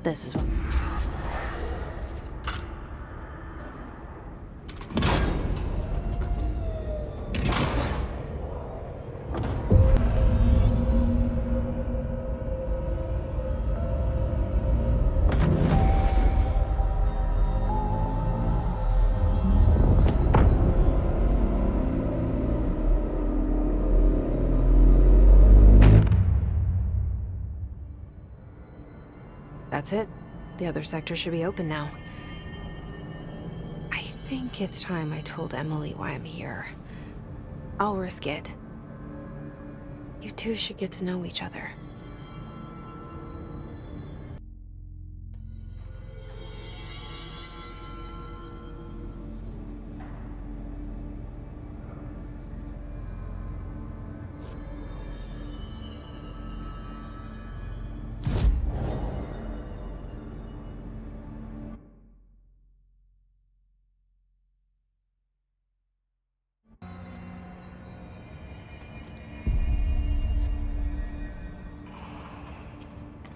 This is what... That's it. The other sector should be open now. I think it's time I told Emily why I'm here. I'll risk it. You two should get to know each other.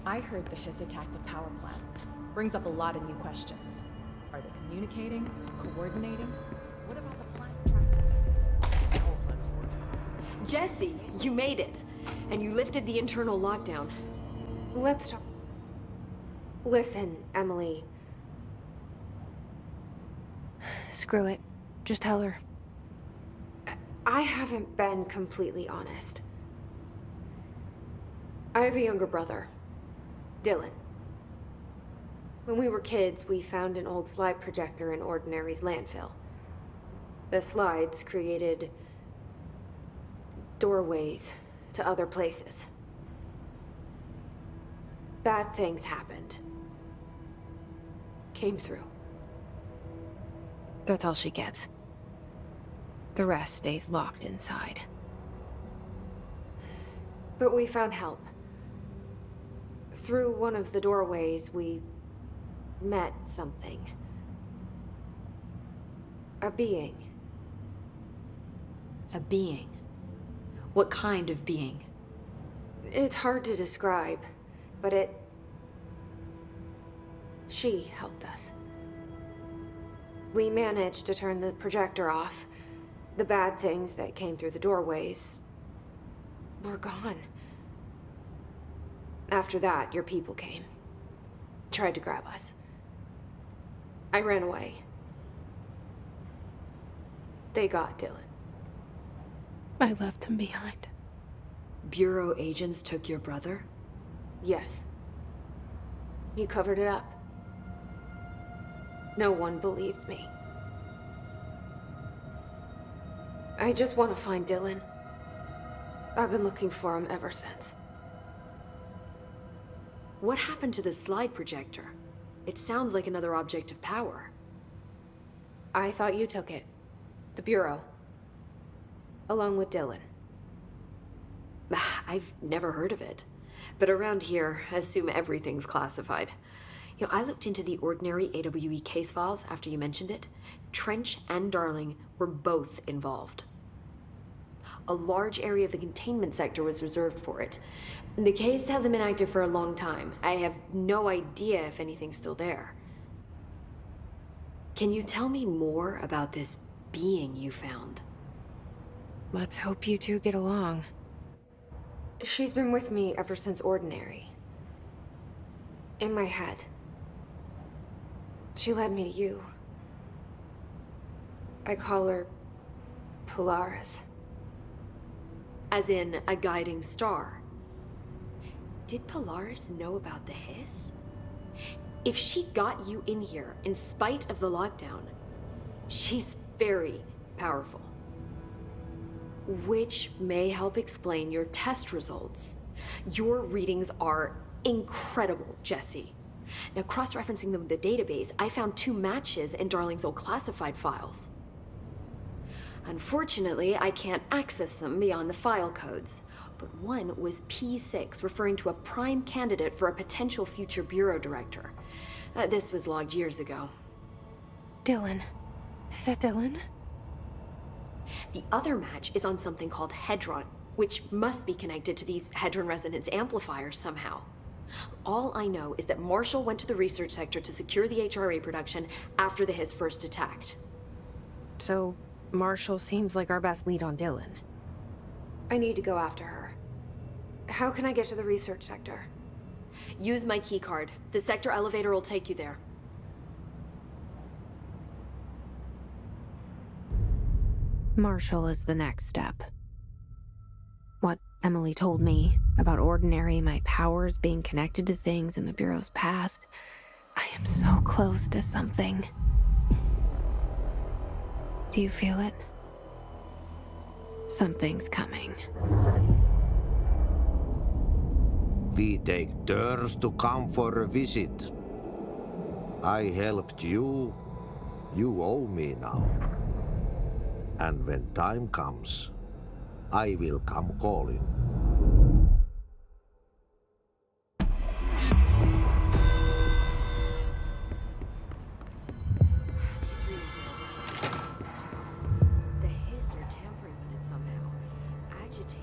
I heard the Hiss attacked the power plant. Brings up a lot of new questions. Are they communicating? Coordinating? What about the plant tracking? Jesse, you made it! And you lifted the internal lockdown. Let's talk. Listen, Emily. Screw it. Just tell her. I haven't been completely honest. I have a younger brother, Dylan. When we were kids, we found an old slide projector in Ordinary's landfill. The slides created doorways to other places. Bad things happened. Came through. That's all she gets. The rest stays locked inside. But we found help. Through one of the doorways, we met something. A being. A being? What kind of being? It's hard to describe, but she helped us. We managed to turn the projector off. The bad things that came through the doorways were gone. After that, your people came. Tried to grab us. I ran away. They got Dylan. I left him behind. Bureau agents took your brother? Yes. You covered it up. No one believed me. I just want to find Dylan. I've been looking for him ever since. What happened to the slide projector? It sounds like another object of power. I thought you took it. The Bureau. Along with Dylan. I've never heard of it. But around here, I assume everything's classified. You know, I looked into the Ordinary AWE case files after you mentioned it. Trench and Darling were both involved. A large area of the containment sector was reserved for it. The case hasn't been active for a long time. I have no idea if anything's still there. Can you tell me more about this being you found? Let's hope you two get along. She's been with me ever since Ordinary. In my head. She led me to you. I call her Polaris. As in a guiding star. Did Polaris know about the Hiss? If she got you in here in spite of the lockdown, she's very powerful. Which may help explain your test results. Your readings are incredible, Jesse. Now, cross-referencing them with the database, I found 2 matches in Darling's old classified files. Unfortunately, I can't access them beyond the file codes, but one was P6, referring to a prime candidate for a potential future bureau director. This was logged years ago. Dylan. Is that Dylan? The other match is on something called Hedron, which must be connected to these Hedron resonance amplifiers somehow. All I know is that Marshall went to the research sector to secure the HRA production after the Hiss first attacked. So, Marshall seems like our best lead on Dylan. I need to go after her. How can I get to the research sector? Use my keycard. The sector elevator will take you there. Marshall is the next step. What Emily told me about Ordinary, my powers being connected to things in the Bureau's past, I am so close to something. Do you feel it? Something's coming. We take turns to come for a visit. I helped you. You owe me now. And when time comes, I will come calling. The Hiss are tampering with it somehow, agitating.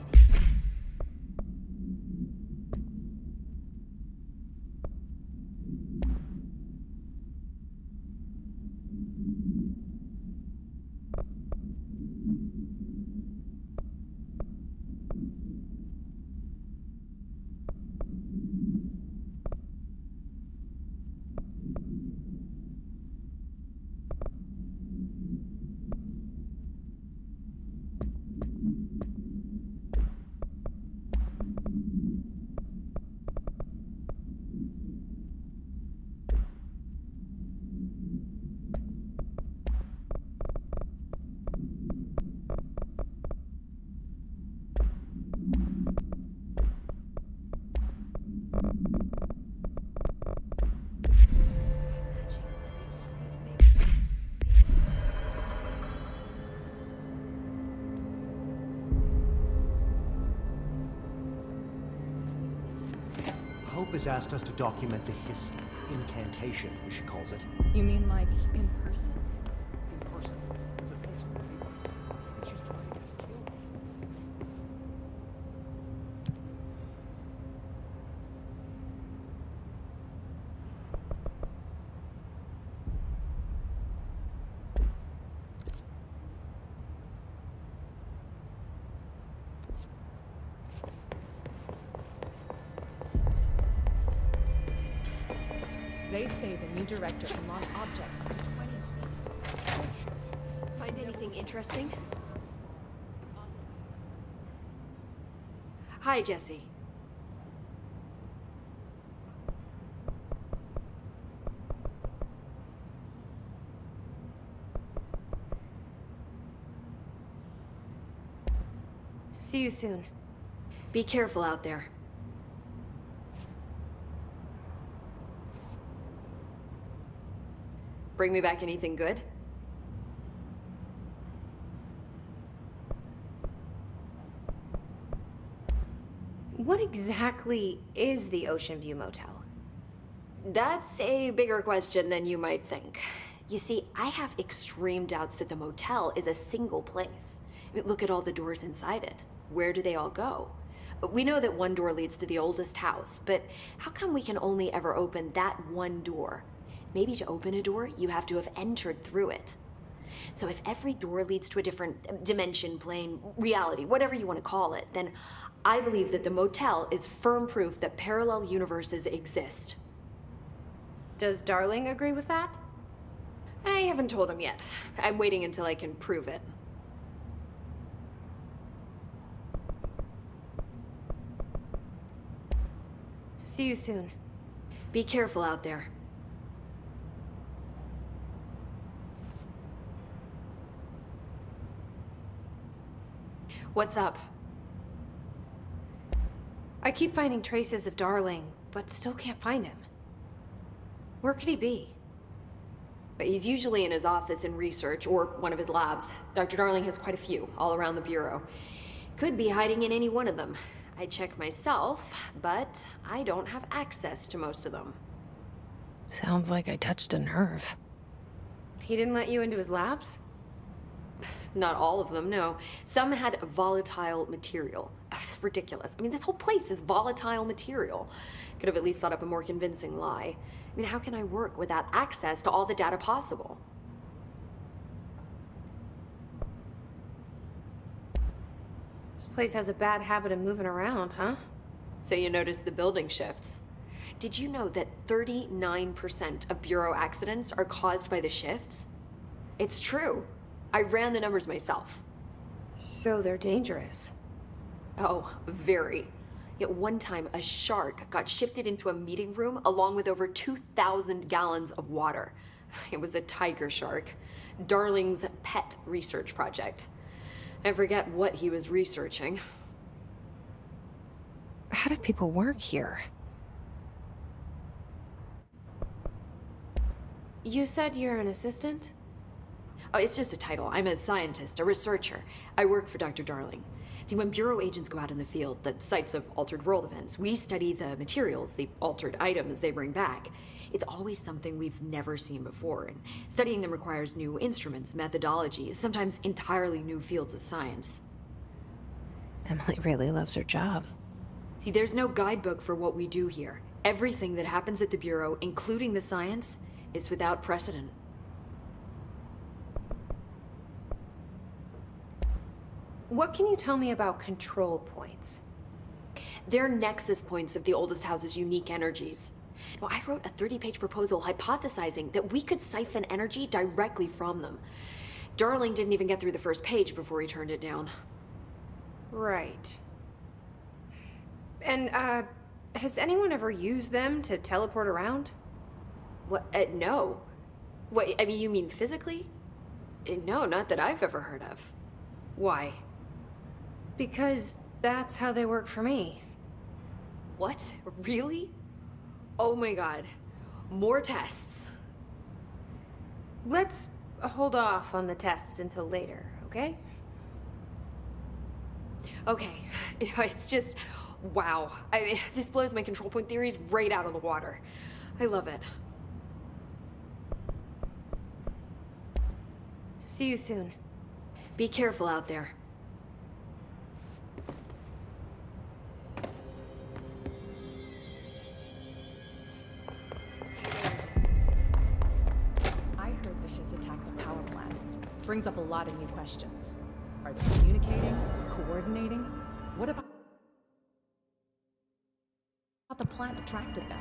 Hope has asked us to document the Hiss incantation, as she calls it. You mean like in person? In person. The pencil revealed. And she's trying to get us killed. They say the new director can launch objects up to 20 feet. Bullshit. Find anything interesting? Hi, Jesse. See you soon. Be careful out there. Bring me back anything good? What exactly is the Ocean View Motel? That's a bigger question than you might think. You see, I have extreme doubts that the motel is a single place. I mean, look at all the doors inside it. Where do they all go? We know that one door leads to the oldest house, but how come we can only ever open that one door? Maybe to open a door, you have to have entered through it. So if every door leads to a different dimension, plane, reality, whatever you want to call it, then I believe that the motel is firm proof that parallel universes exist. Does Darling agree with that? I haven't told him yet. I'm waiting until I can prove it. See you soon. Be careful out there. What's up? I keep finding traces of Darling, but still can't find him. Where could he be? But he's usually in his office in research or one of his labs. Dr. Darling has quite a few all around the Bureau. Could be hiding in any one of them. I check myself, but I don't have access to most of them. Sounds like I touched a nerve. He didn't let you into his labs? Not all of them, no. Some had volatile material. That's ridiculous. I mean, this whole place is volatile material. Could have at least thought up a more convincing lie. I mean, how can I work without access to all the data possible? This place has a bad habit of moving around, huh? So you notice the building shifts. Did you know that 39% of Bureau accidents are caused by the shifts? It's true. I ran the numbers myself. So they're dangerous. Oh, very. Yet one time, a shark got shifted into a meeting room along with over 2,000 gallons of water. It was a tiger shark. Darling's pet research project. I forget what he was researching. How do people work here? You said you're an assistant? Oh, it's just a title. I'm a scientist, a researcher. I work for Dr. Darling. See, when Bureau agents go out in the field, the sites of altered world events, we study the materials, the altered items they bring back. It's always something we've never seen before, and studying them requires new instruments, methodologies, sometimes entirely new fields of science. Emily really loves her job. See, there's no guidebook for what we do here. Everything that happens at the Bureau, including the science, is without precedent. What can you tell me about control points? They're nexus points of the oldest house's unique energies. Now, I wrote a 30-page proposal hypothesizing that we could siphon energy directly from them. Darling didn't even get through the first page before he turned it down. Right. And, has anyone ever used them to teleport around? What? No. What, I mean, you mean physically? No, not that I've ever heard of. Why? Because that's how they work for me. What? Really? Oh my god. More tests. Let's hold off on the tests until later, okay? Okay. It's just, wow. I mean, this blows my control point theories right out of the water. I love it. See you soon. Be careful out there. I heard the Hiss attacked the power plant. Brings up a lot of new questions. Are they communicating? Coordinating? What about the plant attracted them?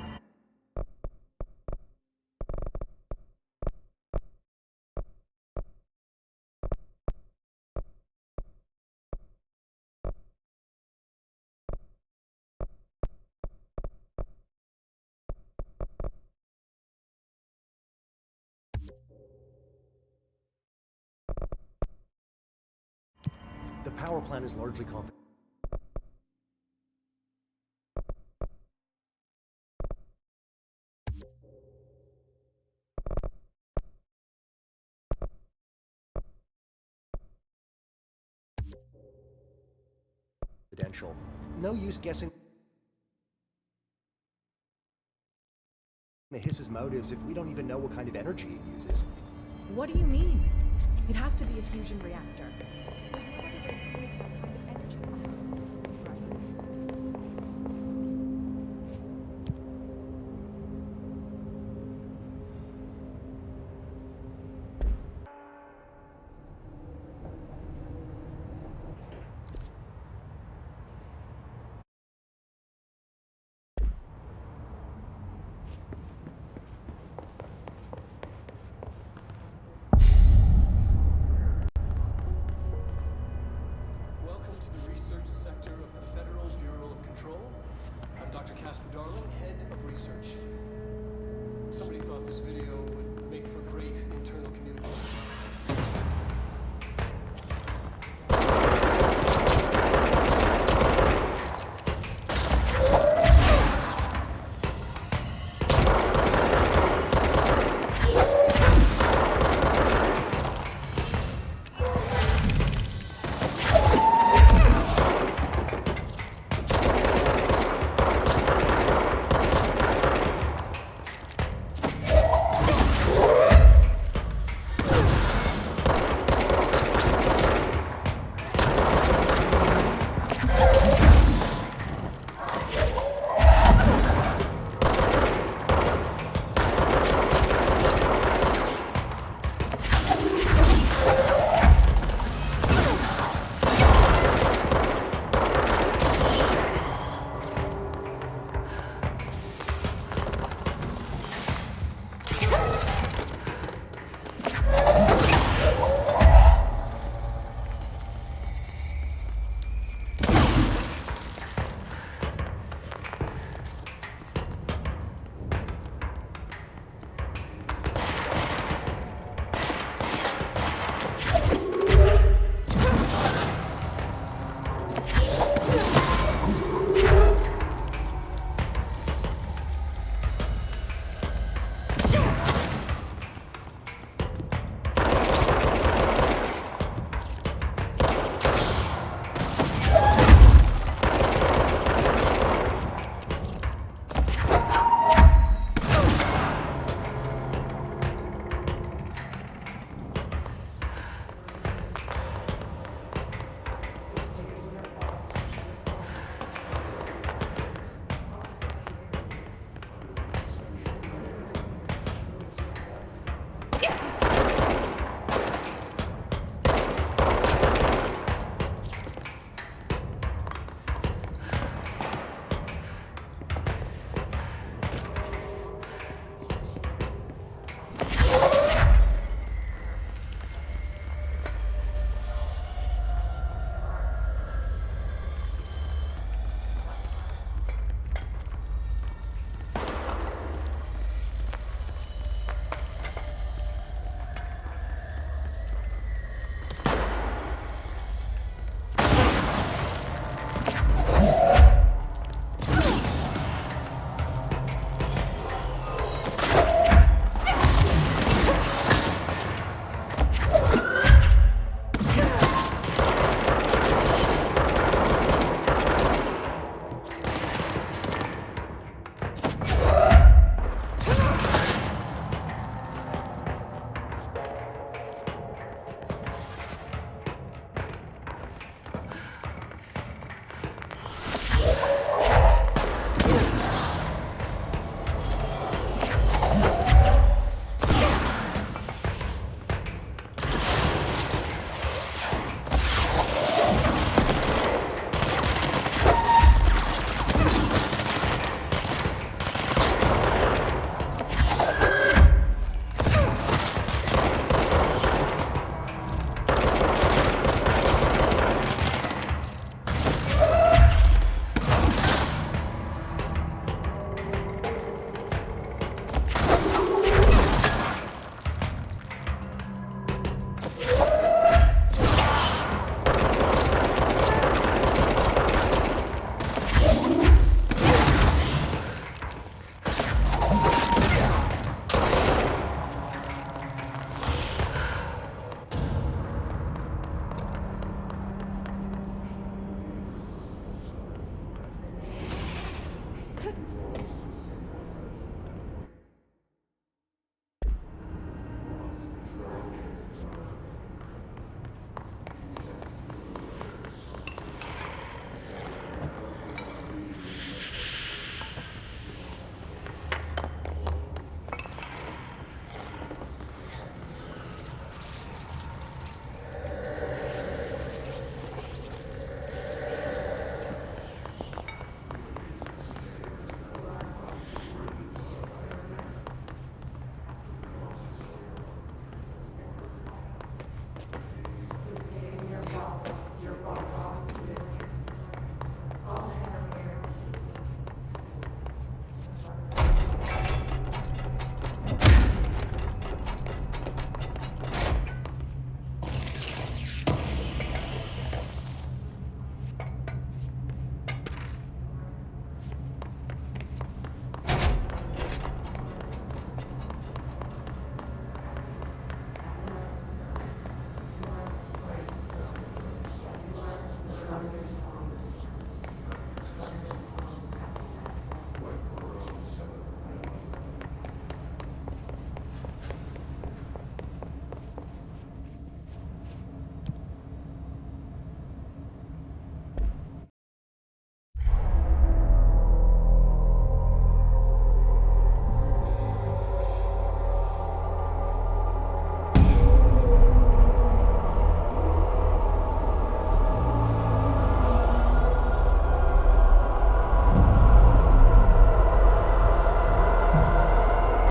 The power plant is largely confidential. No use guessing the Hiss's motives if we don't even know what kind of energy it uses. What do you mean? It has to be a fusion reactor. There's no other way to create that kind of energy. Welcome to the research sector of the Federal Bureau of Control. I'm Dr. Casper Darling, head of research. Somebody thought this video would make for great internal communication.